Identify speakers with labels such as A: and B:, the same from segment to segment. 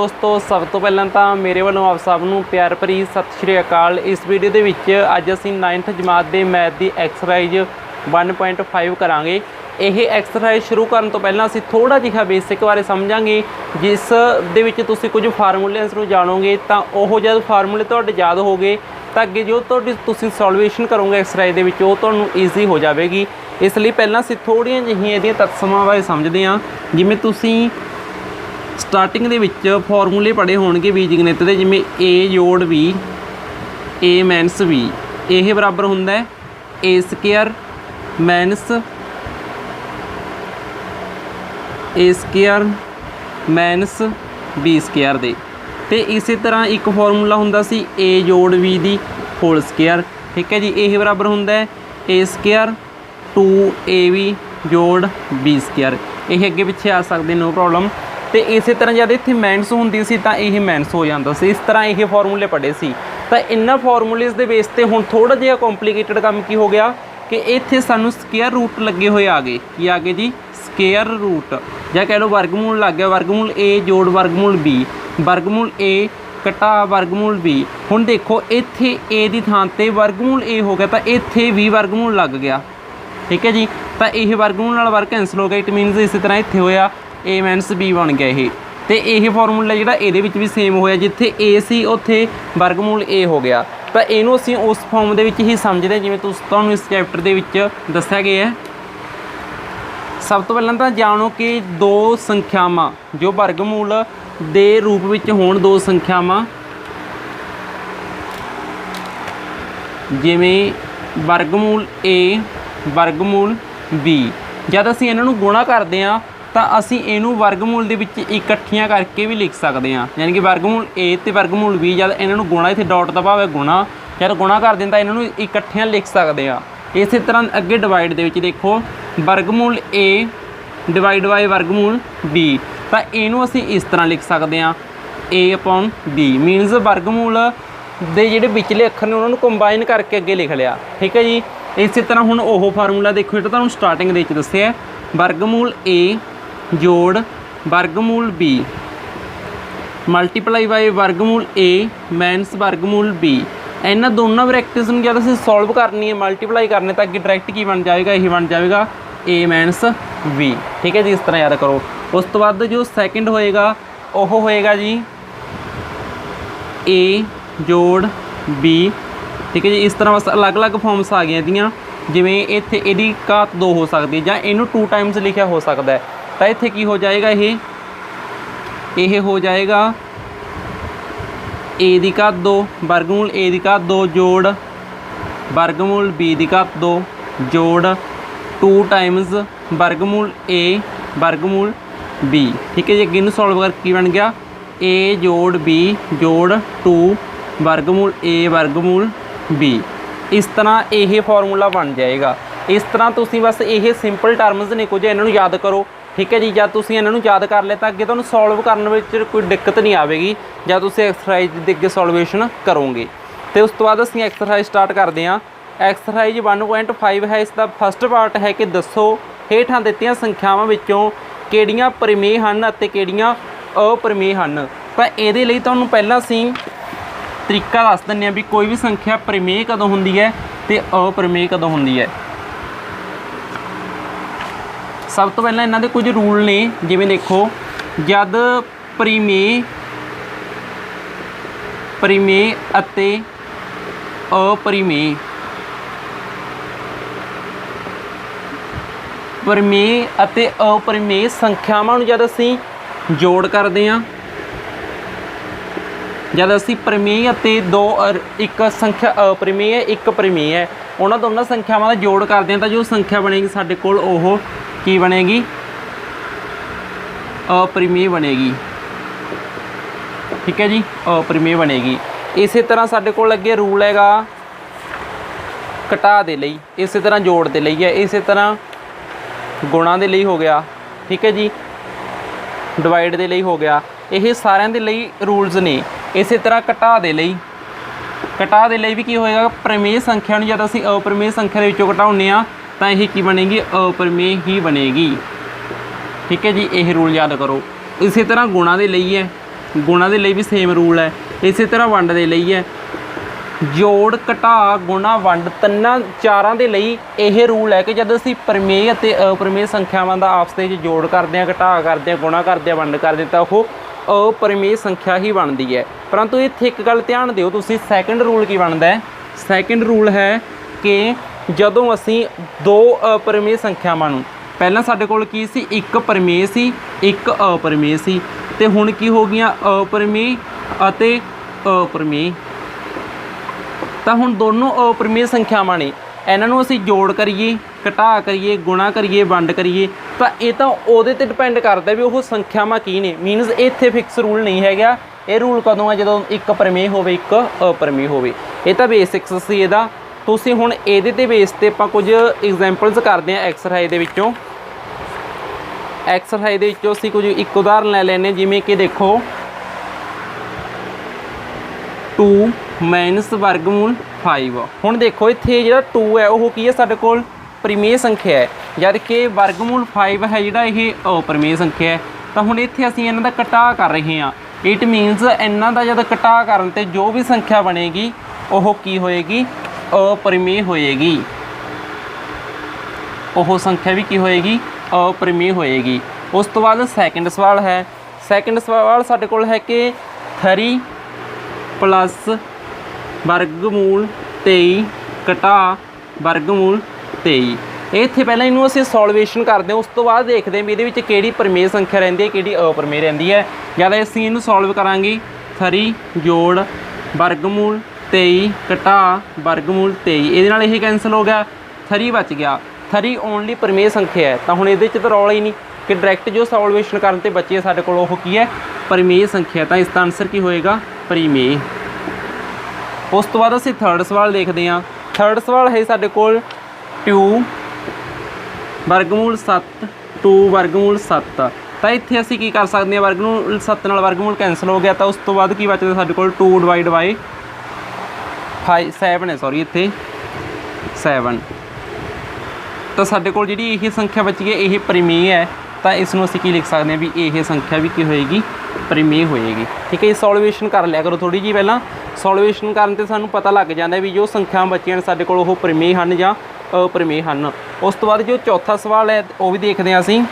A: दोस्तों सब तो पहले तो मेरे वालों आप सब नूं प्यार भरी सत श्री अकाल। इस वीडियो के विच अज असीं 9th जमात के मैथ की एक्सरसाइज 1.5 करांगे। यह एक्सरसाइज शुरू करने तो पहला असीं थोड़ा जिहा बेसिक बारे समझांगे, जिस दे विच तुसीं कुछ फार्मूलिਆਂ नूं जानोगे तो वह जब फार्मूले तुहाडे याद हो गए तो अगे जो तुसीं सॉल्वेशन करोगे एक्सरसाइज दे विच वो तुहानूं ईजी हो जाएगी। इसलिए पहला असीं थोड़ियां जिहियां इहदियां तत्समां बारे समझदे हां। जिवें तुसीं स्टार्टिंग दे विच फॉर्मूले पढ़े होणगे बीजगणित के, जिमें ए जोड़ बी ए माइनस बी यह बराबर हुंदा है ए स्केयर माइनस ए स्केयर माइनस बी स्केयर दे। ते इसी तरह एक फॉर्मूला हुंदा सी ए जोड़ बी दी होल स्केयर। ठीक है जी, यह बराबर हुंदा है ए स्केयर 2ab जोड़ बी स्केयर। यह अगे पिछे आ सकते नो प्रॉब्लम। तो इस तरह जब इतने माइनस होंदी सी तां यह माइनस हो जाता सी। इस तरह यह फॉर्मूले पढ़े सी। तो इन्हां फॉर्मूलेज़ दे बेस ते हुण थोड़ा जिहा कॉम्प्लीकेटेड काम की हो गया कि इत्थे सानूं स्केयर रूट लगे हुए आ गए। की आ गए जी? स्केयर रूट, या कह लो वर्गमूल लग गया। वर्गमूल ए जोड़ वर्गमूल बी, वर्गमूल ए घटा वर्गमूल बी। हुण देखो इत्थे ए दी थां ते वर्गमूल ए हो गया तो इत्थे भी वर्गमूल लग गया। ठीक है जी, तो यह वर्गमूल नाल वर्ग कैंसल हो गया। इट मीनस इस तरह इत्थे होया ए माइनस बी बन गया ये। तो यह फॉर्मूला जिहड़ा इहदे विच भी सेम होया, जिथे ए सी उत्थे वर्गमूल ए हो गया। तो इहनूं असीं उस फॉर्म दे विच ही समझदे जिवें तुहानूं इस चैप्टर दे विच दस्सिया गया है। सब तो पहलां तां जाणो कि दो संख्यावां जो वर्गमूल दे रूप विच होण, दो संख्यावां जिवें वर्गमूल ए वर्गमूल बी, जद असीं इन्हां नूं गुणा करदे हां ਤਾਂ ਅਸੀਂ ਇਹਨੂੰ ਵਰਗਮੂਲ ਦੇ ਵਿੱਚ ਇਕੱਠੀਆਂ ਕਰਕੇ ਵੀ ਲਿਖ ਸਕਦੇ ਹਾਂ। ਯਾਨੀ ਕਿ ਵਰਗਮੂਲ a ਤੇ ਵਰਗਮੂਲ b ਜਦ ਇਹਨਾਂ ਨੂੰ ਗੁਣਾ, ਇੱਥੇ ਡਾਟ ਦਾ ਭਾਵ ਹੈ ਗੁਣਾ, ਜਦ ਗੁਣਾ ਕਰਦੇ ਤਾਂ ਇਹਨਾਂ ਨੂੰ ਇਕੱਠੀਆਂ ਲਿਖ ਸਕਦੇ ਹਾਂ। ਇਸੇ ਤਰ੍ਹਾਂ ਅੱਗੇ ਡਿਵਾਈਡ ਦੇ ਵਿੱਚ ਦੇਖੋ ਵਰਗਮੂਲ a ਡਿਵਾਈਡ ਬਾਈ ਵਰਗਮੂਲ b, ਤਾਂ ਇਹਨੂੰ ਅਸੀਂ ਇਸ ਤਰ੍ਹਾਂ ਲਿਖ ਸਕਦੇ ਹਾਂ a/b ਮੀਨਸ ਵਰਗਮੂਲ ਦੇ ਜਿਹੜੇ ਵਿਚਲੇ ਅੱਖਰ ਨੇ ਉਹਨਾਂ ਨੂੰ ਕੰਬਾਈਨ ਕਰਕੇ ਅੱਗੇ ਲਿਖ ਲਿਆ। ਠੀਕ ਹੈ ਜੀ। ਇਸੇ ਤਰ੍ਹਾਂ ਹੁਣ ਉਹ ਫਾਰਮੂਲਾ ਦੇਖੋ ਜਿਹੜਾ ਤੁਹਾਨੂੰ ਸਟਾਰਟਿੰਗ ਦੇ ਵਿੱਚ ਦੱਸਿਆ, वर्गमूल a जोड़ वर्गमूल b मल्टीप्लाई बाय वर्गमूल a माइनस वर्गमूल b। इन्होंने दोनों ब्रैकेट्स में जब असीं सॉल्व करनी है, मल्टीप्लाई करने तो अगे डायरैक्ट की बन जाएगा, यही बन जाएगा a माइनस b। ठीक है जी, इस तरह याद करो। उस तो बाद जो सैकेंड होएगा वह होएगा जी a जोड़ b। ठीक है जी, इस तरह बस अलग अलग फॉर्म्स आ गई इहदियां। जिमें इत्थे इहदी घात 2 हो सकती है, या इनू 2 टाइम्स लिखा हो सकता है। तो इत्थे की हो जाएगा, यह हो जाएगा a दी घात 2 वर्गमूल a दी घात 2 जोड़ वर्गमूल b दी घात 2 जोड़ 2 टाइम्स वर्गमूल a वर्गमूल b। ठीक है जी, अगे इनू सॉल्व करके की बन गया a जोड़ b जोड़ 2 वर्गमूल a वर्गमूल b। इस तरह यह फॉर्मूला बन जाएगा। इस तरह तुसीं बस ये सिंपल टर्म्स ने कुछ इन्हों याद करो। ठीक है जी, जब तुसीं इन्हों याद कर लिया तो अगे तुहानूं सॉल्व करने में कोई दिक्कत नहीं आएगी जब तुसीं एक्सरसाइज के अगे सॉल्वेशन करोगे। तो उस तो बाद असीं एक्सरसाइज स्टार्ट करते हैं। एक्सरसाइज 1.5 है। इसका फस्ट पार्ट है कि दसो हेठां दित्तियां संख्यावां विच्चों किहड़ियां परिमेय हन अते किहड़ियां अपरिमेय हन। तो इहदे लई तुहानूं पहिलां असीं तरीका दस दिंदे भी कोई भी संख्या परिमेय कदों होंदी है तो अपरिमेय कदों होंदी है। सब तो पहले इन्हां दे कुछ रूल ने, जिवें देखो जद परिमेय अते अपरिमेय परिमेय अते अपरिमेय संख्यावां नूं जद असीं जोड़ करदे हां, जब असी परिमेय अते एक संख्या अपरिमेय है एक परिमेय है, उन्होंने दोनों संख्यावां का जोड़ करते हैं तो जो संख्या बनेगी साडे कोल ओह की बनेगी? अपरिमेय बनेगी। ठीक है जी, अपरिमेय बनेगी। इस तरह साडे कोल अगे रूल हैगा घटा दे लई, इस तरह जोड़ दे लई है, इस तरह गुणा दे लई हो गया। ठीक है जी, डिवाइड दे लई हो गया। ये सारिਆਂ ਦੇ ਲਈ रूल्स ने। इस तरह घटा दे लई भी की होएगा, परिमेय संख्या जब असीं अपरिमेय संख्या के विचों घटाउने आ तो यही की बनेगी? अपरिमेय ही बनेगी। ठीक है जी, यह रूल याद करो। इस तरह गुणा के लिए है, गुणा ਦੇ ਲਈ ਵੀ ਸੇਮ ਰੂਲ ਹੈ, ਇਸੇ ਤਰ੍ਹਾਂ ਵੰਡ ਦੇ ਲਈ ਹੈ। ਜੋੜ ਘਟਾ ਗੁਣਾ ਵੰਡ ਤਿੰਨਾਂ ਚਾਰਾਂ ਦੇ ਲਈ ਇਹ ਰੂਲ ਹੈ ਕਿ ਜਦ ਅਸੀਂ ਪ੍ਰਮੇਯ ਅਤੇ ਅਪ੍ਰਮੇਯ ਸੰਖਿਆਵਾਂ ਦਾ ਆਪਸ ਦੇ ਵਿੱਚ ਜੋੜ ਕਰਦੇ ਹਾਂ, ਘਟਾ ਕਰਦੇ ਹਾਂ, ਗੁਣਾ ਕਰਦੇ ਹਾਂ, ਵੰਡ ਕਰਦੇ ਤਾਂ ਉਹ ਅਪ੍ਰਮੇਯ ਸੰਖਿਆ ਹੀ ਬਣਦੀ ਹੈ। ਪਰੰਤੂ ਇੱਥੇ ਇੱਕ ਗੱਲ ਧਿਆਨ ਦਿਓ ਤੁਸੀਂ, ਸੈਕਿੰਡ ਰੂਲ ਕੀ ਬਣਦਾ ਹੈ? ਸੈਕਿੰਡ ਰੂਲ ਹੈ ਕਿ ਜਦੋਂ ਅਸੀਂ ਦੋ ਅਪ੍ਰਮੇਯ ਸੰਖਿਆਵਾਂ ਨੂੰ, ਪਹਿਲਾਂ ਸਾਡੇ ਕੋਲ ਕੀ ਸੀ, ਇੱਕ ਪ੍ਰਮੇਯ ਸੀ ਇੱਕ ਅਪ੍ਰਮੇਯ ਸੀ, ਤੇ ਹੁਣ ਕੀ ਹੋ ਗਈਆਂ ਅਪ੍ਰਮੇਯ ਅਤੇ ਅਪ੍ਰਮੇਯ। ਤਾਂ ਹੁਣ ਦੋਨੋਂ ਅਪ੍ਰਮੇਯ ਸੰਖਿਆਵਾਂ ਨੇ, ਇਹਨਾਂ ਨੂੰ ਅਸੀਂ ਜੋੜ ਕਰੀਏ, ਘਟਾ ਕਰੀਏ, ਗੁਣਾ ਕਰੀਏ, ਵੰਡ ਕਰੀਏ ਤਾਂ ਇਹ ਤਾਂ ਉਹਦੇ 'ਤੇ ਡਿਪੈਂਡ ਕਰਦਾ ਵੀ ਉਹ ਸੰਖਿਆਵਾਂ ਕੀ ਨੇ। ਮੀਨਸ ਇੱਥੇ ਫਿਕਸ ਰੂਲ ਨਹੀਂ ਹੈਗਾ। ਇਹ ਰੂਲ ਕਦੋਂ ਆ? ਜਦੋਂ ਇੱਕ ਪ੍ਰਮੇਯ ਹੋਵੇ ਇੱਕ ਅਪ੍ਰਮੇਯ ਹੋਵੇ। ਇਹ ਤਾਂ ਬੇਸਿਕਸ ਸੀ ਇਹਦਾ। ਤੁਸੀਂ ਹੁਣ ਇਹਦੇ 'ਤੇ ਬੇਸ 'ਤੇ ਆਪਾਂ ਕੁਝ ਐਗਜ਼ਾਮਪਲਸ ਕਰਦੇ ਹਾਂ ਐਕਸਰਸਾਈਜ਼ ਦੇ ਵਿੱਚੋਂ। ਐਕਸਰਸਾਈਜ਼ ਦੇ ਵਿੱਚੋਂ ਅਸੀਂ ਕੁਝ ਇੱਕ ਉਦਾਹਰਨ ਲੈ ਲੈਂਦੇ, ਜਿਵੇਂ ਕਿ ਦੇਖੋ 2 - ਵਰਗਮੂਲ 5। ਹੁਣ ਦੇਖੋ ਇੱਥੇ ਜਿਹੜਾ 2 ਹੈ ਉਹ ਕੀ ਹੈ, ਸਾਡੇ ਕੋਲ ਪ੍ਰਮੇਯ ਸੰਖਿਆ ਹੈ, ਜਦ ਕਿ ਵਰਗਮੂਲ 5 ਹੈ ਜਿਹੜਾ ਇਹ ਅਪ੍ਰਮੇਯ ਸੰਖਿਆ ਹੈ। ਤਾਂ ਹੁਣ ਇੱਥੇ ਅਸੀਂ ਇਹਨਾਂ ਦਾ ਘਟਾ ਕਰ ਰਹੇ ਹਾਂ। ਇਟ ਮੀਨਸ ਇਹਨਾਂ ਦਾ ਜਦ ਘਟਾ ਕਰਨ 'ਤੇ ਜੋ ਵੀ ਸੰਖਿਆ ਬਣੇਗੀ ਉਹ ਕੀ ਹੋਏਗੀ? ਅਪ੍ਰਮੇਯ ਹੋਏਗੀ। ਉਹ ਸੰਖਿਆ ਵੀ ਕੀ ਹੋਏਗੀ? ਅਪ੍ਰਮੇਯ ਹੋਏਗੀ। ਉਸ ਤੋਂ ਬਾਅਦ ਸੈਕਿੰਡ ਸਵਾਲ ਹੈ। ਸੈਕਿੰਡ ਸਵਾਲ ਸਾਡੇ ਕੋਲ ਹੈ ਕਿ 3 + ਵਰਗਮੂਲ 23 ਘਟਾ ਵਰਗਮੂਲ 23। ਇੱਥੇ ਪਹਿਲਾਂ ਇਹਨੂੰ ਅਸੀਂ ਸੋਲਵੇਸ਼ਨ ਕਰਦੇ ਹਾਂ, ਉਸ ਤੋਂ ਬਾਅਦ ਦੇਖਦੇ ਹਾਂ ਵੀ ਇਹਦੇ ਵਿੱਚ ਕਿਹੜੀ ਪ੍ਰਮੇਯ ਸੰਖਿਆ ਰਹਿੰਦੀ ਹੈ, ਕਿਹੜੀ ਅਪ੍ਰਮੇਯ ਰਹਿੰਦੀ ਹੈ। ਜਦ ਅਸੀਂ ਇਹਨੂੰ ਸੋਲਵ ਕਰਾਂਗੇ 3 ਜੋੜ ਵਰਗਮੂਲ 23 ਘਟਾ ਵਰਗਮੂਲ 23, ਇਹਦੇ ਨਾਲ ਇਹ ਕੈਂਸਲ ਹੋ ਗਿਆ, 3 ਬਚ ਗਿਆ। 3 ਓਨਲੀ ਪ੍ਰਮੇਯ ਸੰਖਿਆ ਹੈ, ਤਾਂ ਹੁਣ ਇਹਦੇ 'ਚ ਤਾਂ ਰੌਲਾ ਹੀ ਨਹੀਂ ਕਿ ਡਾਇਰੈਕਟ ਜੋ ਸੋਲਵੇਸ਼ਨ ਕਰਨ 'ਤੇ ਬਚੇ ਸਾਡੇ ਕੋਲ ਉਹ ਕੀ ਹੈ? ਪ੍ਰਮੇਯ ਸੰਖਿਆ। ਤਾਂ ਇਸ ਦਾ ਆਨਸਰ ਕੀ ਹੋਏਗਾ? ਪ੍ਰਮੇਯ। ਉਸ ਤੋਂ ਬਾਅਦ ਅਸੀਂ ਥਰਡ ਸਵਾਲ ਦੇਖਦੇ ਹਾਂ। ਥਰਡ ਸਵਾਲ ਹੈ ਸਾਡੇ ਕੋਲ 2 ਵਰਗਮੂਲ 7 2 ਵਰਗਮੂਲ 7। ਤਾਂ ਇੱਥੇ ਅਸੀਂ ਕੀ ਕਰ ਸਕਦੇ ਹਾਂ? ਵਰਗਮੂਲ 7 ਨਾਲ ਵਰਗਮੂਲ ਕੈਂਸਲ ਹੋ ਗਿਆ, ਤਾਂ ਉਸ ਤੋਂ ਬਾਅਦ ਕੀ ਬਚਦਾ ਸਾਡੇ ਕੋਲ? 2 / 7 ਹੈ, ਸੌਰੀ ਇੱਥੇ 7। ਤਾਂ ਸਾਡੇ ਕੋਲ ਜਿਹੜੀ ਇਹ ਸੰਖਿਆ ਬਚੀ ਹੈ ਇਹ ਪ੍ਰਮੇਯ ਹੈ। ਤਾਂ ਇਸ ਨੂੰ ਅਸੀਂ ਕੀ ਲਿਖ ਸਕਦੇ ਹਾਂ ਵੀ ਇਹ ਸੰਖਿਆ ਵੀ ਕੀ ਹੋਏਗੀ? ਪ੍ਰਮੇਯ ਹੋਏਗੀ। ਠੀਕ ਹੈ ਜੀ। ਸੋਲਵੇਸ਼ਨ ਕਰ ਲਿਆ ਕਰੋ ਥੋੜ੍ਹੀ ਜਿਹੀ ਪਹਿਲਾਂ। ਸੋਲਵੇਸ਼ਨ ਕਰਨ 'ਤੇ ਸਾਨੂੰ ਪਤਾ ਲੱਗ ਜਾਂਦਾ ਵੀ ਜੋ ਸੰਖਿਆਵਾਂ ਬਚੀਆਂ ਨੇ ਸਾਡੇ ਕੋਲ ਉਹ ਪ੍ਰਮੇਯ ਹਨ ਜਾਂ ਅਪ੍ਰਮੇਯ ਹਨ। ਉਸ ਤੋਂ ਬਾਅਦ ਜੋ ਚੌਥਾ ਸਵਾਲ ਹੈ ਉਹ ਵੀ ਦੇਖਦੇ ਹਾਂ ਅਸੀਂ।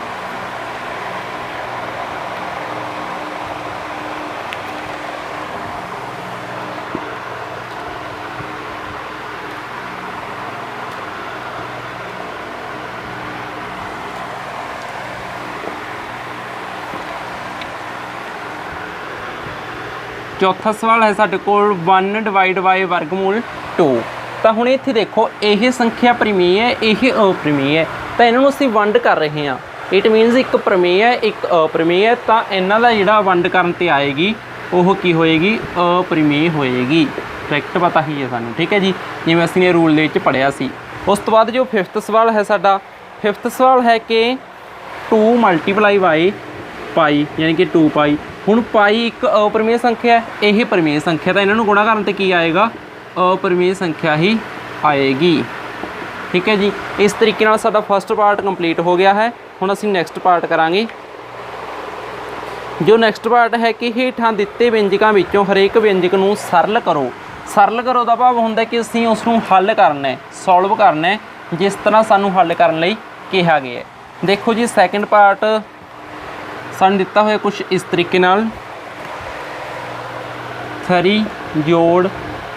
A: चौथा सवाल है साडे कोल 1 / वर्गमूल 2। तो हुण इत्थे देखो यह संख्या प्रमेय है, यह अप्रमेय है, तो इन्हों असीं वंड कर रहे हैं। इट मीनस एक प्रमेय है एक अप्रमेय है, तो इन्हों का जिहड़ा वंड करन ते आएगी वह की होएगी? अप्रमेय होएगी। करैक्ट पता ही है सानूं, ठीक है जी, जिवें असीं ये रूल दे विच पढ़िया सी। उस तो बाद जो फिफ्थ सवाल है साडा, फिफ्थ सवाल है कि 2 × पाई यानी कि 2 पाई। हुण पाई एक अप्रमेय संख्या है, यह प्रमेय संख्या, तो इन्हों गुणा करन ते की आएगा? अप्रमेय संख्या ही आएगी। ठीक है जी। इस तरीके नाल साडा फर्स्ट पार्ट कंप्लीट हो गया है। हुण असीं नैक्सट पार्ट करांगे। जो नैक्सट पार्ट है कि हेठां दिते व्यंजकां विचों हरेक व्यंजक नूं सरल करो। सरल करो दा भाव हुंदा कि असीं उसनूं हल करना है, सॉल्व करना है, जिस तरह सानूं हल करन लई कहा गया है। देखो जी सैकेंड पार्ट सानूं दिता होया कुछ इस तरीके नाल 3 जोड़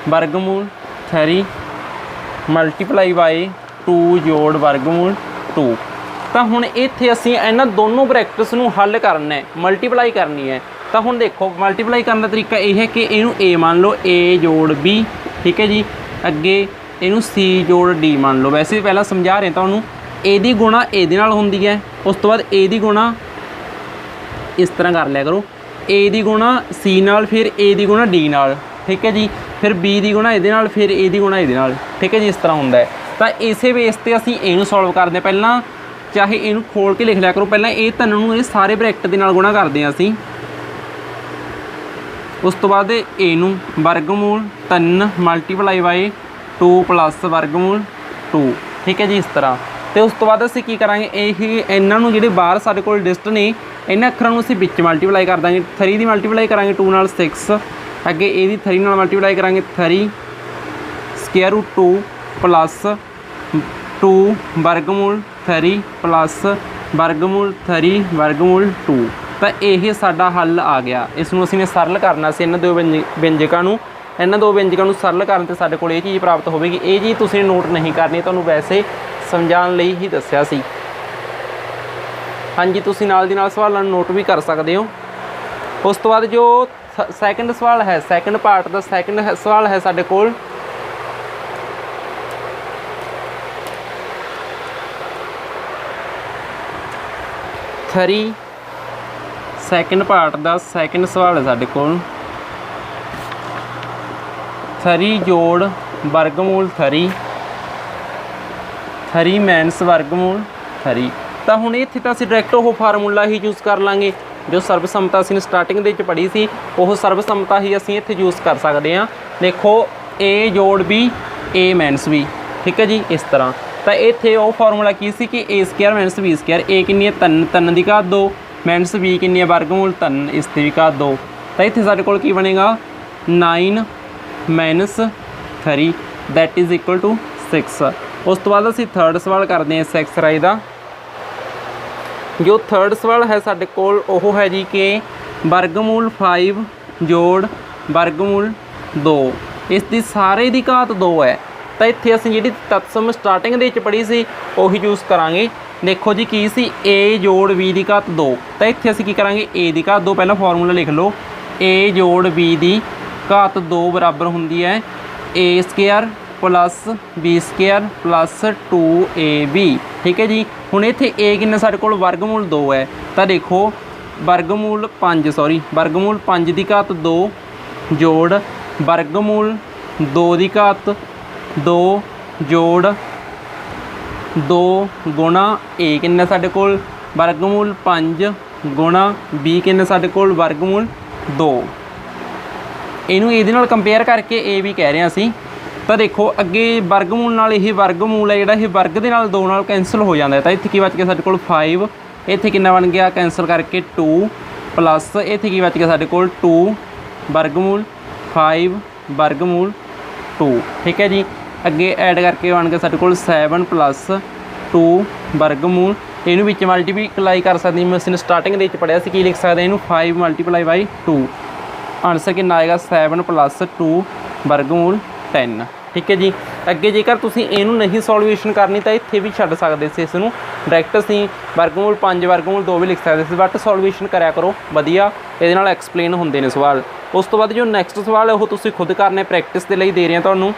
A: वर्गमूल 3 × 2 जोड़ वर्गमूल 2। तो हुण इत्थे असीं इन्हां दोनों ब्रैकेट्स नूं हल करना है, मल्टीप्लाई करनी है। तो हुण देखो मल्टीप्लाई करने का तरीका यह है कि इनू ए मान लो, ए जोड़ बी, ठीक है जी, अगे इनू सी जोड़ डी मान लो। वैसे पहला समझा रहे तुहानूं ए दी गुणा ए दे नाल हुंदी है, उस तो बाद ए दी गुणा इस तरह कर लिया करो, ए दी गुणा सी नाल, फिर ए दी गुणा डी नाल, ठीक है जी, फिर बी दी गुणा इहदे नाल, फिर ए दी गुणा इहदे नाल, ठीक है जी, इस तरह हुंदा है। तो इसे बेस ते असीं इहनूं सॉल्व करदे पहलां, चाहे इहनूं खोल के लिख लिया करो, पहलां ए तिन्न नूं सारे ब्रैकेट दे नाल गुणा करदे हां असीं, उस तो बाद ए नूं वर्गमूल 3 × 2 + वर्गमूल 2, ठीक है जी, इस तरह। ਤੇ ਉਸ ਤੋਂ ਬਾਅਦ ਅਸੀਂ ਕੀ ਕਰਾਂਗੇ, ਇਹ ਇਹਨਾਂ ਨੂੰ ਜਿਹੜੇ ਬਾਹਰ ਸਾਡੇ ਕੋਲ ਡਿਸਟ ਨੇ ਇਹਨਾਂ ਅੱਖਰਾਂ ਨੂੰ ਅਸੀਂ ਵਿੱਚ ਮਲਟੀਪਲਾਈ ਕਰ ਦਾਂਗੇ। 3 ਦੀ ਮਲਟੀਪਲਾਈ ਕਰਾਂਗੇ 2 ਨਾਲ 6, ਅੱਗੇ ਇਹਦੀ 3 ਨਾਲ ਮਲਟੀਪਲਾਈ ਕਰਾਂਗੇ 3 ਸਕੁਅਰ ਰੂਟ 2 ਪਲੱਸ 2 ਵਰਗਮੂਲ 3 ਪਲੱਸ ਵਰਗਮੂਲ 3 ਵਰਗਮੂਲ 2। ਤਾਂ ਇਹ ਸਾਡਾ ਹੱਲ ਆ ਗਿਆ। ਇਸ ਨੂੰ ਅਸੀਂ ਨੇ ਸਰਲ ਕਰਨਾ ਸੀ, ਇਹਨਾਂ ਦੋ ਵਿਅੰਜਕਾਂ ਨੂੰ ਸਰਲ ਕਰਨ ਤੇ ਸਾਡੇ ਕੋਲ ਇਹ ਚੀਜ਼ ਪ੍ਰਾਪਤ ਹੋਵੇਗੀ। ਇਹ ਚੀਜ਼ ਤੁਸੀਂ ਨੋਟ ਨਹੀਂ ਕਰਨੀ, ਤੁਹਾਨੂੰ ਵੈਸੇ ਸਮਝਾਉਣ ਲਈ ਹੀ ਦੱਸਿਆ ਸੀ। ਹਾਂਜੀ, ਤੁਸੀਂ ਨਾਲ ਦੀ ਨਾਲ ਸਵਾਲਾਂ ਨੂੰ ਨੋਟ ਵੀ ਕਰ ਸਕਦੇ ਹੋ। ਉਸ ਤੋਂ ਬਾਅਦ ਜੋ ਸੈਕਿੰਡ ਸਵਾਲ ਹੈ, ਸੈਕਿੰਡ ਪਾਰਟ ਦਾ ਸੈਕਿੰਡ ਸਵਾਲ ਹੈ ਸਾਡੇ ਕੋਲ, ਸੈਕਿੰਡ ਪਾਰਟ ਦਾ ਸੈਕਿੰਡ ਸਵਾਲ ਹੈ ਸਾਡੇ ਕੋਲ 3 ਜੋੜ ਵਰਗਮੂਲ 3 ਮਾਈਨਸ ਵਰਗਮੂਲ 3। ਤਾਂ ਹੁਣ ਇੱਥੇ ਤਾਂ ਅਸੀਂ ਡਾਇਰੈਕਟ ਉਹ ਫਾਰਮੂਲਾ ਹੀ ਯੂਜ਼ ਕਰ ਲਾਂਗੇ ਜੋ ਸਰਬਸੰਮਤਾ ਅਸੀਂ ਸਟਾਰਟਿੰਗ ਦੇ ਵਿੱਚ ਪੜ੍ਹੀ ਸੀ, ਉਹ ਸਰਬਸੰਮਤਾ ਹੀ ਅਸੀਂ ਇੱਥੇ ਯੂਜ਼ ਕਰ ਸਕਦੇ ਹਾਂ। ਦੇਖੋ a ਜੋੜ b a ਮਾਈਨਸ b, ਠੀਕ ਹੈ ਜੀ, ਇਸ ਤਰ੍ਹਾਂ। ਤਾਂ ਇੱਥੇ ਉਹ ਫਾਰਮੂਲਾ ਕੀ ਸੀ ਕਿ a square minus b square, a ਕਿੰਨੀ ਹੈ 3 ਦੀ ਘਾਤ 2 ਮਾਈਨਸ b ਕਿੰਨੀ ਹੈ ਵਰਗਮੂਲ 3 ਇਸ ਦੀ ਵੀ ਘਾਤ 2। ਤਾਂ ਇੱਥੇ ਸਾਡੇ ਕੋਲ ਕੀ ਬਣੇਗਾ 9 minus 3 that is equal to 6। ਉਸ ਤੋਂ ਬਾਅਦ ਅਸੀਂ ਥਰਡ ਸਵਾਲ ਕਰਦੇ ਹਾਂ ਇਸ ਐਕਸਰਸਾਈਜ਼ ਦਾ। ਜੋ ਥਰਡ ਸਵਾਲ ਹੈ ਸਾਡੇ ਕੋਲ ਉਹ ਹੈ ਜੀ ਕਿ ਵਰਗਮੂਲ 5 ਜੋੜ ਵਰਗਮੂਲ 2, ਇਸ ਦੀ ਸਾਰੇ ਦੀ ਘਾਤ 2 ਹੈ। ਤਾਂ ਇੱਥੇ ਅਸੀਂ ਜਿਹੜੀ ਤਤਸਮ ਸਟਾਰਟਿੰਗ ਦੇ ਵਿੱਚ ਪੜ੍ਹੀ ਸੀ ਉਹੀ ਯੂਜ਼ ਕਰਾਂਗੇ। ਦੇਖੋ ਜੀ ਕੀ ਸੀ a ਜੋੜ b ਦੀ ਘਾਤ 2, ਤਾਂ ਇੱਥੇ ਅਸੀਂ ਕੀ ਕਰਾਂਗੇ a ਦੀ ਘਾਤ 2, ਪਹਿਲਾਂ ਫਾਰਮੂਲਾ ਲਿਖ ਲਓ, a ਜੋੜ b ਦੀ ਘਾਤ 2 ਬਰਾਬਰ ਹੁੰਦੀ ਹੈ a square plus b square plus 2ab, ਠੀਕ ਹੈ ਜੀ। ਹੁਣ ਇੱਥੇ a ਕਿੰਨਾ ਸਾਡੇ ਕੋਲ ਵਰਗਮੂਲ 2 ਹੈ, ਤਾਂ ਦੇਖੋ ਵਰਗਮੂਲ 5 ਦੀ ਘਾਤ 2 ਜੋੜ ਵਰਗਮੂਲ 2 ਦੀ ਘਾਤ 2 ਜੋੜ 2 ਗੁਣਾ a ਕਿੰਨਾ ਸਾਡੇ ਕੋਲ ਵਰਗਮੂਲ 5 ਗੁਣਾ b ਕਿੰਨਾ ਸਾਡੇ ਕੋਲ ਵਰਗਮੂਲ 2। ਇਹਨੂੰ ਇਹਦੇ ਨਾਲ ਕੰਪੇਅਰ ਕਰਕੇ a ਵੀ ਕਹਿ ਰਹੇ ਹਾਂ ਅਸੀਂ। ਤਾਂ ਦੇਖੋ ਅੱਗੇ ਵਰਗਮੂਲ ਨਾਲ ਇਹ ਵਰਗਮੂਲ ਹੈ ਜਿਹੜਾ ਇਹ ਵਰਗ ਦੇ ਨਾਲ 2 ਨਾਲ ਕੈਂਸਲ ਹੋ ਜਾਂਦਾ ਹੈ। ਤਾਂ ਇੱਥੇ ਕੀ ਬਚ ਗਿਆ ਸਾਡੇ ਕੋਲ 5, ਇੱਥੇ ਕਿੰਨਾ ਬਣ ਗਿਆ ਕੈਂਸਲ ਕਰਕੇ 2 ਪਲੱਸ ਇੱਥੇ ਕੀ ਬਚ ਗਿਆ ਸਾਡੇ ਕੋਲ 2 ਵਰਗਮੂਲ 5 ਵਰਗਮੂਲ 2, ਠੀਕ ਹੈ ਜੀ। ਅੱਗੇ ਐਡ ਕਰਕੇ ਬਣ ਗਿਆ ਸਾਡੇ ਕੋਲ 7 ਪਲੱਸ 2 ਵਰਗਮੂਲ, ਇਹਨੂੰ ਵਿੱਚ ਮਲਟੀਪਲਾਈ ਕਰ ਸਕਦੇ ਹਾਂ। ਅਸੀਂ ਸਟਾਰਟਿੰਗ ਦੇ ਵਿੱਚ ਪੜ੍ਹਿਆ ਸੀ, ਕੀ ਲਿਖ ਸਕਦੇ ਇਹਨੂੰ 5 ਮਲਟੀਪਲਾਈ ਬਾਈ 2, ਆਨਸਰ ਕਿੰਨਾ ਆਏਗਾ 7 ਪਲੱਸ 2 ਵਰਗਮੂਲ 10, ਠੀਕ ਹੈ ਜੀ। ਅੱਗੇ ਜੇਕਰ ਤੁਸੀਂ ਇਹਨੂੰ ਨਹੀਂ ਸੋਲੂਸ਼ਨ ਕਰਨੀ ਤਾਂ ਇੱਥੇ ਵੀ ਛੱਡ ਸਕਦੇ ਸੀ, ਇਸ ਨੂੰ ਡਾਇਰੈਕਟ ਅਸੀਂ ਵਰਗਮੂਲ 5 ਵਰਗਮੂਲ 2 ਵੀ ਲਿਖ ਸਕਦੇ ਸੀ, ਬਟ ਸੋਲੂਸ਼ਨ ਕਰਿਆ ਕਰੋ, ਵਧੀਆ ਇਹਦੇ ਨਾਲ ਐਕਸਪਲੇਨ ਹੁੰਦੇ ਨੇ ਸਵਾਲ। ਉਸ ਤੋਂ ਬਾਅਦ ਜੋ ਨੈਕਸਟ ਸਵਾਲ ਹੈ ਉਹ ਤੁਸੀਂ ਖੁਦ ਕਰਨੇ, ਪ੍ਰੈਕਟਿਸ ਦੇ ਲਈ ਦੇ ਰਹੇ ਹਾਂ ਤੁਹਾਨੂੰ।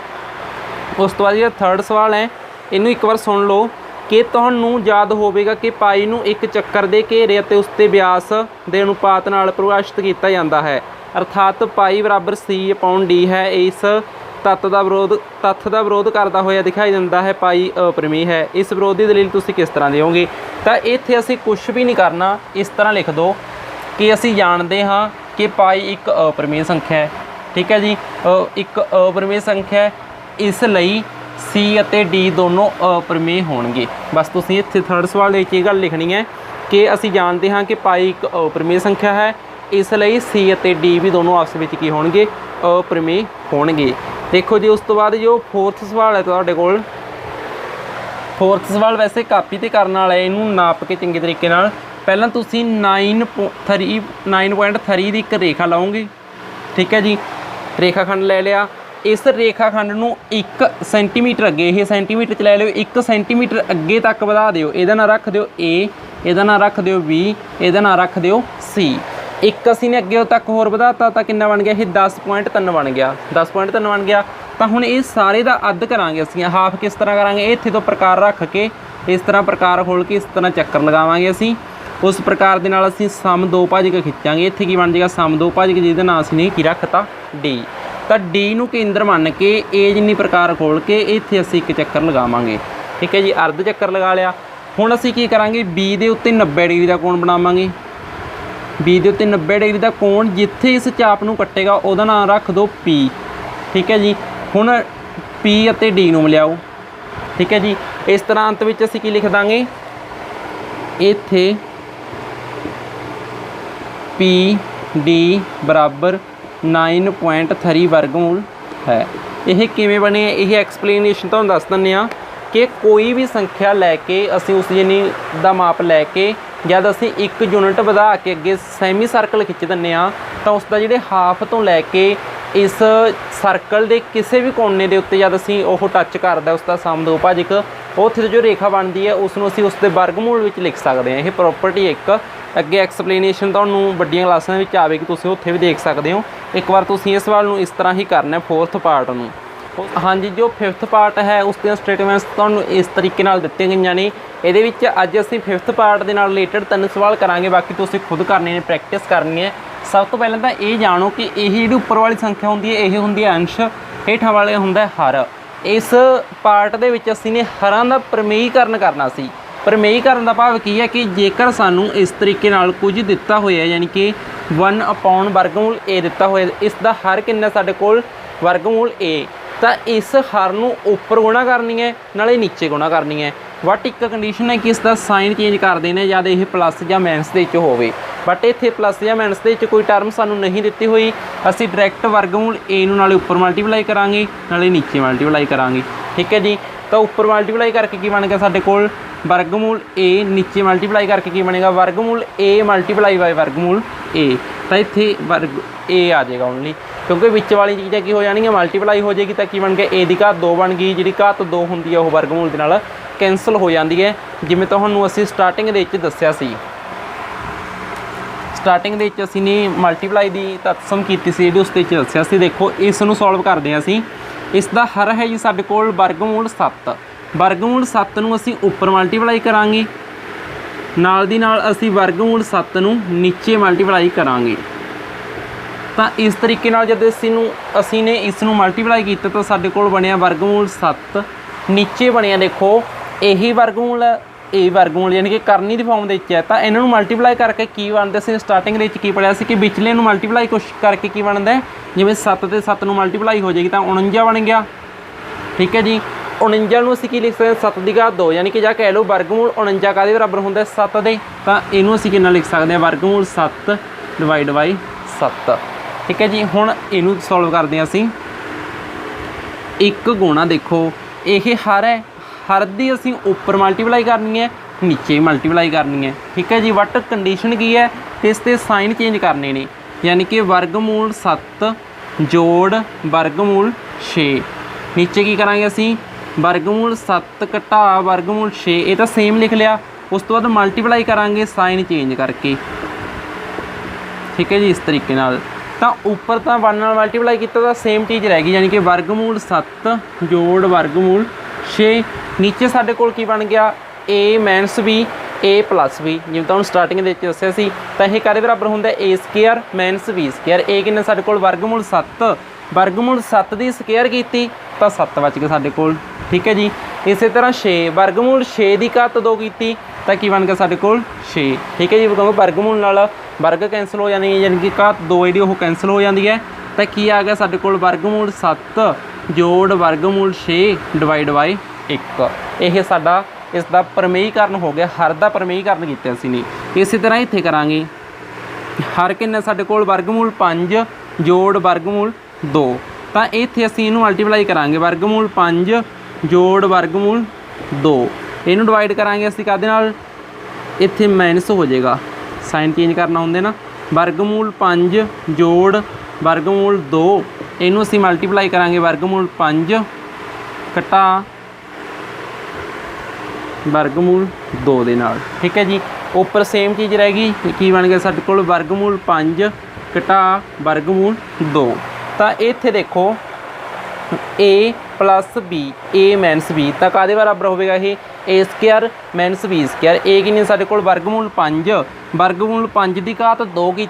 A: ਉਸ ਤੋਂ ਬਾਅਦ ਜਿਹੜਾ ਥਰਡ ਸਵਾਲ ਹੈ ਇਹਨੂੰ ਇੱਕ ਵਾਰ ਸੁਣ ਲਓ ਕਿ ਤੁਹਾਨੂੰ ਯਾਦ ਹੋਵੇਗਾ ਕਿ ਪਾਈ ਨੂੰ ਇੱਕ ਚੱਕਰ ਦੇ ਘੇਰੇ ਅਤੇ ਉਸ ਦੇ ਵਿਆਸ ਦੇ ਅਨੁਪਾਤ ਨਾਲ ਪਰਿਭਾਸ਼ਿਤ ਕੀਤਾ ਜਾਂਦਾ ਹੈ, ਅਰਥਾਤ ਪਾਈ ਬਰਾਬਰ c/d ਹੈ। ਇਸ ਤੱਥ ਦਾ ਵਿਰੋਧ ਕਰਦਾ ਹੋਇਆ ਦਿਖਾਈ ਦਿੰਦਾ ਹੈ ਪਾਈ ਅਪਰਿਮੇਯ ਹੈ। ਇਸ ਵਿਰੋਧ ਦੀ ਦਲੀਲ ਤੁਸੀਂ ਕਿਸ ਤਰ੍ਹਾਂ ਦਿਓਗੇ? ਤਾਂ ਇੱਥੇ ਅਸੀਂ ਕੁਛ ਵੀ ਨਹੀਂ ਕਰਨਾ, ਇਸ ਤਰ੍ਹਾਂ ਲਿਖ ਦਿਓ ਕਿ ਅਸੀਂ ਜਾਣਦੇ ਹਾਂ ਕਿ ਪਾਈ ਇੱਕ ਅਪਰਿਮੇਯ ਸੰਖਿਆ ਹੈ, ਠੀਕ ਹੈ ਜੀ, ਇੱਕ ਅਪਰਿਮੇਯ ਸੰਖਿਆ ਹੈ, ਇਸ ਲਈ c ਅਤੇ d ਦੋਨੋਂ ਅਪਰਿਮੇਯ ਹੋਣਗੇ। ਬਸ ਤੁਸੀਂ ਇੱਥੇ ਥਰਡ ਸਵਾਲ ਦੇ ਵਿੱਚ ਇਹ ਗੱਲ ਲਿਖਣੀ ਹੈ ਕਿ ਅਸੀਂ ਜਾਣਦੇ ਹਾਂ ਕਿ ਪਾਈ ਇੱਕ ਅਪਰਿਮੇਯ ਸੰਖਿਆ ਹੈ, ਇਸ ਲਈ c ਅਤੇ d ਵੀ ਦੋਨੋਂ ਆਪਸ ਵਿੱਚ ਕੀ ਹੋਣਗੇ ਅਪਰਿਮੇਯ ਹੋਣਗੇ। ਦੇਖੋ ਜੀ ਉਸ ਤੋਂ ਬਾਅਦ ਜੋ ਫੋਰਥ ਸਵਾਲ ਹੈ ਤੁਹਾਡੇ ਕੋਲ, ਫੋਰਥ ਸਵਾਲ ਵੈਸੇ ਕਾਪੀ 'ਤੇ ਕਰਨ ਵਾਲਾ ਹੈ, ਇਹਨੂੰ ਨਾਪ ਕੇ ਚੰਗੇ ਤਰੀਕੇ ਨਾਲ। ਪਹਿਲਾਂ ਤੁਸੀਂ 9.3 ਦੀ ਇੱਕ ਰੇਖਾ ਲਾਓਗੇ, ਠੀਕ ਹੈ ਜੀ, ਰੇਖਾਖੰਡ ਲੈ ਲਿਆ। ਇਸ ਰੇਖਾਖੰਡ ਨੂੰ 1 ਸੈਂਟੀਮੀਟਰ ਅੱਗੇ, ਇਹ ਸੈਂਟੀਮੀਟਰ 'ਚ ਲੈ ਲਿਓ, 1 ਸੈਂਟੀਮੀਟਰ ਅੱਗੇ ਤੱਕ ਵਧਾ ਦਿਓ। ਇਹਦਾ ਨਾਂ ਰੱਖ ਦਿਓ a, ਇਹਦਾ ਨਾਂ ਰੱਖ ਦਿਓ b, ਇਹਦਾ ਨਾਂ ਰੱਖ ਦਿਓ c। ਇੱਕ ਅਸੀਂ ਨੇ ਅੱਗੇ ਤੱਕ ਹੋਰ ਵਧਾਤਾ ਤਾਂ ਕਿੰਨਾ ਬਣ ਗਿਆ ਇਹ 10.3 ਬਣ ਗਿਆ, 10.3 ਬਣ ਗਿਆ। ਤਾਂ ਹੁਣ ਇਹ ਸਾਰੇ ਦਾ ਅੱਧ ਕਰਾਂਗੇ ਅਸੀਂ, ਹਾਫ ਕਿਸ ਤਰ੍ਹਾਂ ਕਰਾਂਗੇ, ਇੱਥੇ ਤੋਂ ਪ੍ਰਕਾਰ ਰੱਖ ਕੇ ਇਸ ਤਰ੍ਹਾਂ ਪ੍ਰਕਾਰ ਖੋਲ੍ਹ ਕੇ ਇਸ ਤਰ੍ਹਾਂ ਚੱਕਰ ਲਗਾਵਾਂਗੇ ਅਸੀਂ। ਉਸ ਪ੍ਰਕਾਰ ਦੇ ਨਾਲ ਅਸੀਂ ਸਮ ਦੋ ਭਾਜਕ ਖਿੱਚਾਂਗੇ, ਇੱਥੇ ਕੀ ਬਣ ਜਾਏਗਾ ਸਮ ਦੋ ਭਾਜਕ, ਜਿਹਦਾ ਨਾਂ ਅਸੀਂ ਨੇ ਕੀ ਰੱਖਤਾ d। ਤਾਂ d ਨੂੰ ਕੇਂਦਰ ਮੰਨ ਕੇ a ਜਿੰਨੀ ਪ੍ਰਕਾਰ ਖੋਲ੍ਹ ਕੇ ਇੱਥੇ ਅਸੀਂ ਇੱਕ ਚੱਕਰ ਲਗਾਵਾਂਗੇ, ਠੀਕ ਹੈ ਜੀ, ਅਰਧ ਚੱਕਰ ਲਗਾ ਲਿਆ। ਹੁਣ ਅਸੀਂ ਕੀ ਕਰਾਂਗੇ b ਦੇ ਉੱਤੇ 90 ਡਿਗਰੀ ਦਾ ਕੋਣ ਬਣਾਵਾਂਗੇ, b ਦੇ ਉੱਤੇ 90 ਡਿਗਰੀ ਦਾ ਕੋਣ ਜਿੱਥੇ ਇਸ ਚਾਪ ਨੂੰ ਕੱਟੇਗਾ ਉਹਦਾ ਨਾਮ ਰੱਖ ਦਿਓ p, ਠੀਕ ਹੈ ਜੀ। ਹੁਣ p ਅਤੇ d ਨੂੰ ਮਿਲਾਓ, ਠੀਕ ਹੈ ਜੀ। इस तरह अंत विच असीं की लिख दांगे, इत्थे पी डी बराबर 9.3 वर्गमूल है। यह किवें बने, यह एक्सप्लेनेशन तुहानूं दस दिंदे आ कि कोई भी संख्या लैके असीं उस जिन्नी दा माप लैके जद असीं एक यूनिट वधा के अगे सैमी सर्कल खिच दिंदे आ तां उसदा जिहड़े हाफ तो लैके इस सर्कल के किसी भी कोने के उत्ते जब असीं ओह टच करदा उसका समदोभाजक उत्थे जो रेखा बनती है उसनूं असीं उसके वर्गमूल विच लिख सकते हैं। यह प्रॉपर्टी एक अगे एक्सप्लेनेशन तुहानूं वड्डियां क्लासां विच आवेगी, तुसीं उत्थे भी देख सकते हो। एक बार तुसीं इस सवाल नूं इस तरह ही करना है 4th पार्ट नूं। हाँ जी, जो 5th पार्ट है उसके स्टेटमेंट्स तुहानूं इस तरीके नाल दित्तियां गईयां ने। इहदे विच अज असीं 5th पार्ट दे नाल रिलेटेड 3 सवाल करांगे, बाकी तुसीं खुद करने ने, प्रैक्टिस करनी है। सब तो पहले तो ये जानो कि यह जी उपर वाली संख्या होंदी है यह होंदी है अंश, हेठां वाले हुंदा है हर। इस पार्ट दे विच असीं ने हरां दा प्रमेयीकरण करना सी। प्रमेयीकरण का भाव की है कि जेकर सानूं इस तरीके नाल कुछ दिता होया यानी कि 1 वर्गमूल ए दिता होया, इसका हर कितना साडे कोल वर्गमूल ए, तो इस हर नूं उपर गुणा करनी है नाले नीचे गुणा करनी है। बट एक कंडीशन है कि इसका साइन चेंज कर देना जब यह प्लस या माइनस के होवे, बट इत्थे प्लस या माइनस के कोई टर्म सानू नहीं दी हुई, असी डायरैक्ट वर्गमूल ए नूं नाले उपर मल्टीप्लाई करांगे नाले नीचे मल्टीप्लाई करांगे। ठीक है जी, तो उपर मल्टीप्लाई करके की बन गया साडे कोल वर्गमूल ए, नीचे मल्टीप्लाई करके की बनेगा वर्गमूल ए मल्टीप्लाई बाय वर्गमूल ए। तो इत्थे वर्ग ए आ जाएगा ओनली, क्योंकि विच वाली चीज़ें की हो जाएगी मल्टीप्लाई हो जाएगी, तो की बन गया ए की घात 2 बन गई, जी घात 2 होंगी है वह वर्गमूल के नाल कैंसल हो जाती है। जिवें तुहानूं असीं स्टार्टिंग दे विच दस्सिया सी, स्टार्टिंग दे असीं ने मल्टीप्लाई की तत्सम की सी, उसके दस्सिया सी। देखो इस नूं सॉल्व करते हैं असीं, इसका हर है जी साडे कोल वर्गमूल 7। वर्गमूल 7 नूं असीं उपर मल्टीप्लाई करांगे, नाल दी नाल असीं वर्गमूल 7 नूं नीचे मल्टीप्लाई करांगे। तो इस तरीके नाल जद असीं ने इस नूं मल्टीप्लाई किया तो साडे कोल बनिया वर्गमूल 7, नीचे बनिया देखो यही वर्गमूल ए वर्गमूल यानी कि करनी की फॉर्म के है। तो इन्हों मल्टीप्लाई करके की बनता है, स्टार्टिंग की पढ़िया कि विचले मल्टीप्लाई कुछ करके की बनता है, जिवें 7 ते 7 मल्टीप्लाई हो जाएगी तो 49 बन गया। ठीक है जी, 49 असीं की लिख सकते हैं 7 की घात 2, यानी कि जा कह लो वर्गमूल 49 काहदे बराबर होंदा है 7 दे, तो इनू असीं कितना लिख सकते हैं वर्गमूल 7 डिवाइड बाई 7। ठीक है जी, हुण इनू सॉल्व करते हैं असीं। एक गुणा देखो ये हर है, हर दी असीं उपर मल्टीप्लाई करनी है नीचे मल्टीप्लाई करनी है। ठीक है जी, बट कंडीशन की है कि इसके साइन चेंज करने ने, यानी कि वर्गमूल 7 जोड़ वर्गमूल 6, नीचे की करांगे असीं वर्गमूल 7 घटा वर्गमूल 6, ये तो सेम लिख लिया। उस तो बाद मल्टीप्लाई करांगे साइन चेंज करके। ठीक है जी, इस तरीके नाल तो उपर तो 1 नाल मल्टीप्लाई किया तो सेम चीज़ रहेगी, यानी कि वर्गमूल 7 जोड़ वर्गमूल 6, नीचे साडे कोल की बन गया ए माइनस बी ए प्लस बी, जिवें तुहानूं स्टार्टिंग दे दस्सिया सी। तो यह काहदे बराबर हुंदा है ए स्केयर माइनस बी स्केयर। ए किन्ना साडे कोल वर्गमूल 7, वर्गमूल 7 की स्केयर की तो 7 बच गए साडे कोल। ठीक है जी, इस तरह 6 वर्गमूल 6 की घात 2 की तो की बन गया साडे कोल 6। ठीक है जी, क्योंकि वर्गमूल नाल वर्ग कैंसल हो जानी है, यानी कि घात 2 जी वो कैंसल हो जाती है। तो की आ गया साडे कोल वर्गमूल 7 जोड़ वर्गमूल 6 डिवाइड बाई 1। यह साडा इसका प्रमेयीकरण हो गया, हर का प्रमेयीकरण किया असीं ने। इसी तरह इत्थे करांगे हर किन्ना साडे कोल वर्गमूल 5 जोड़ वर्गमूल 2, तो इत्थे असीं इहनूं मल्टीप्लाई करांगे वर्गमूल 5 जोड़ वर्गमूल 2, इहनूं डिवाइड करांगे असीं काहदे नाल, इत्थे माइनस हो जाएगा, साइन चेंज करना होंदे ना। वर्गमूल 5 जोड़ वर्गमूल 2, इनू असीं मल्टीप्लाई करांगे वर्गमूल 5 घटा वर्गमूल 2 दे नाल। ठीक है जी, उपर सेम चीज़ रहेगी, की बन गया साडे कोल वर्गमूल 5 घटा वर्गमूल 2। तो इत्थे देखो ए प्लस बी ए माइनस बी, तो काहदे बराबर होगा ये ए स्केयर माइनस बी स्केयर। ए किन्नी साडे कोल वर्गमूल 5, वर्गमूल 5 की घात 2 की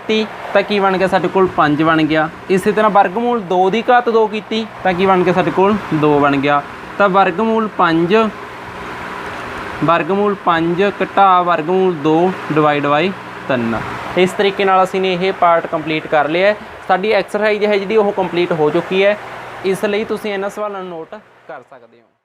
A: तो की बन गया साडे कोल 5 बन गया। इसी तरह वर्गमूल 2 की घात 2 की तो की बन गया साडे कोल 2 बन गया। तो वर्गमूल 5 घटा वर्गमूल 2 डिवाइड बाई 3। इस तरीके नाल असीं ने यह पार्ट कंप्लीट कर लिया है। साडी एक्सरसाइज है जी वो कंप्लीट हो चुकी है, इसलिए तुसीं इन्हां सवालों नोट कर सकते हो।